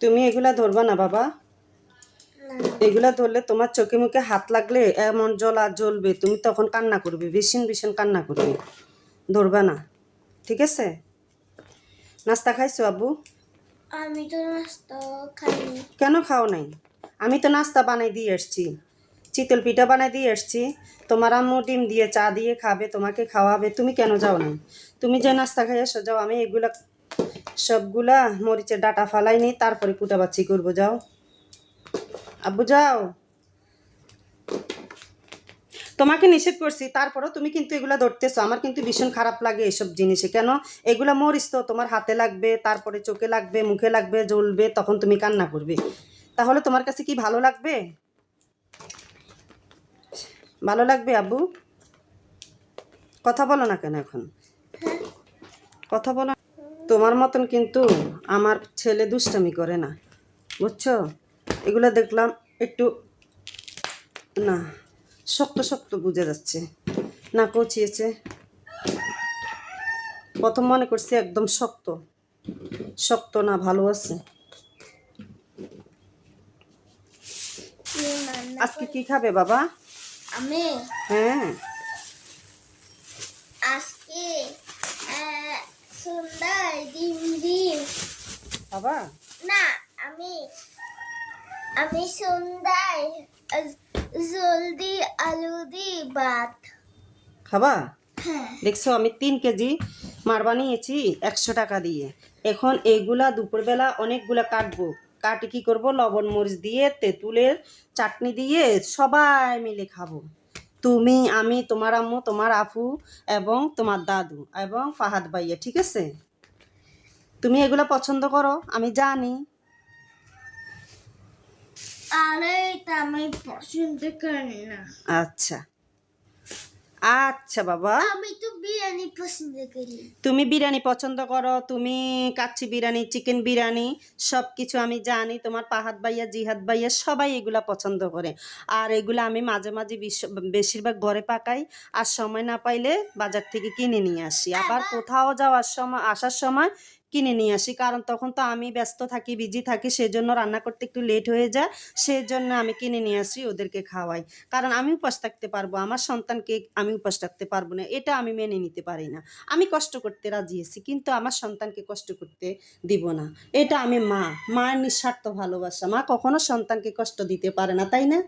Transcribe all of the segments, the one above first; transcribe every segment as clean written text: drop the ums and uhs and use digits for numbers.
তুমি এগুলা ধরবা না বাবা। এগুলা ধরলে তোমার চোখে মুখে হাত লাগলে এমন জ্বলবে, তুমি তখন কান্না করবে, ভীষণ ভীষণ কান্না করবে। ধরবা না, ঠিক আছে? নাস্তা খাইছো আব্বু? আমি তো নাস্তা খাইনি। কেন খাও নাই? আমি তো নাস্তা বানাই দিয়ে এসছি, চিতল পিঠা বানাই দিয়ে এসছি। তোমার আম্মু ডিম দিয়ে চা দিয়ে খাবে, তোমাকে খাওয়াবে। তুমি কেন যাও না? তুমি যে নাস্তা খাই এসো, যাও। আমি এগুলা সবগুলা মরিচের ডাটা ফালাইনি, তারপরে কুটাবাচ্ছি করবো। যাও আব্বু, যাও। তোমাকে নিষেধ করছি, তারপরও তুমি কিন্তু এগুলা ধরতেছো। আমার কিন্তু ভীষণ খারাপ লাগে এসব জিনিসে। কেন? এগুলা মরিচ তো তোমার হাতে লাগবে, তারপরে চোখে লাগবে, মুখে লাগবে, জ্বলবে, তখন তুমি কান্না করবে। তাহলে তোমার কাছে কি ভালো লাগবে? ভালো লাগবে আব্বু? কথা বলো না কেন এখন? কথা বলো। তোমার মতন কিন্তু আমার ছেলে দুষ্টামি করে না, বুঝছো? এগুলো দেখলাম একটু না শক্ত শক্ত বুঝে যাচ্ছে, না কচিয়েছে। প্রথম মনে করছি একদম শক্ত, শক্ত না, ভালো আছে। আজকে কি খাবে বাবা? আমি হ্যাঁ, আজকে সুন্দর ডিম বাবা। না, আমি আমি সুন্দর জলদি আলু দি ভাত খাবা? হ্যাঁ। দেখছো, আমি 3 কেজি মার বানিয়েছি 100 টাকা দিয়ে। এখন এইগুলা দুপুরবেলা অনেকগুলা কাটবো, কাটি কি করব, লবণ মরিচ দিয়ে তেঁতুলের চাটনি দিয়ে সবাই মিলে খাবো। তুমি, আমি, তোমার আম্মু, তোমার আফু এবং তোমার দাদু এবং ফাহাদ ভাইয়া, ঠিক আছে? তুমি এগুলা পছন্দ করো, আমি জানি। আরে এটা আমি পছন্দ করি না। আচ্ছা আচ্ছা বাবা, আমি তো বিরিয়ানি পছন্দ করি। তুমি বিরিয়ানি পছন্দ করো, তুমি কাচ্চি বিরিয়ানি, চিকেন বিরিয়ানি সব কিছু আমি জানি। তোমার পাহাদ ভাইয়া, জিহাদ ভাইয়া সবাই এগুলা পছন্দ করে। আর এগুলা আমি মাঝে মাঝে বেশিরভাগ ঘরে পাকাই, আর সময় না পাইলে বাজার থেকে কিনে নিয়ে আসি। আবার কোথাও যাওয়ার সময়, আসার সময় কিনে নিয়ে আসি, কারণ তখন তো আমি ব্যস্ত থাকি, বিজি থাকি, সেজন্য রান্না করতে একটু লেট হয়ে যায়। সেজন্য আমি কিনে নিয়ে আসি, ওদেরকে খাওয়াই। কারণ আমি উপাস থাকতে পারবো, আমার সন্তানকে আমি উপাস থাকতে পারবো না, এটা আমি মেনে নিতে পারি না। আমি কষ্ট করতে রাজি আছি, কিন্তু আমার সন্তানকে কষ্ট করতে দিব না। এটা আমি মা, মায়ের নিঃস্বার্থ ভালোবাসা। মা কখনো সন্তানকে কষ্ট দিতে পারে না, তাই না?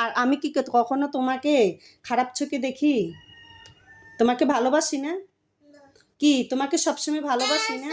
আর আমি কি কখনো তোমাকে খারাপ চোখে দেখি? তোমাকে ভালোবাসি না? কি তোমাকে সবসময় ভালোবাসি না?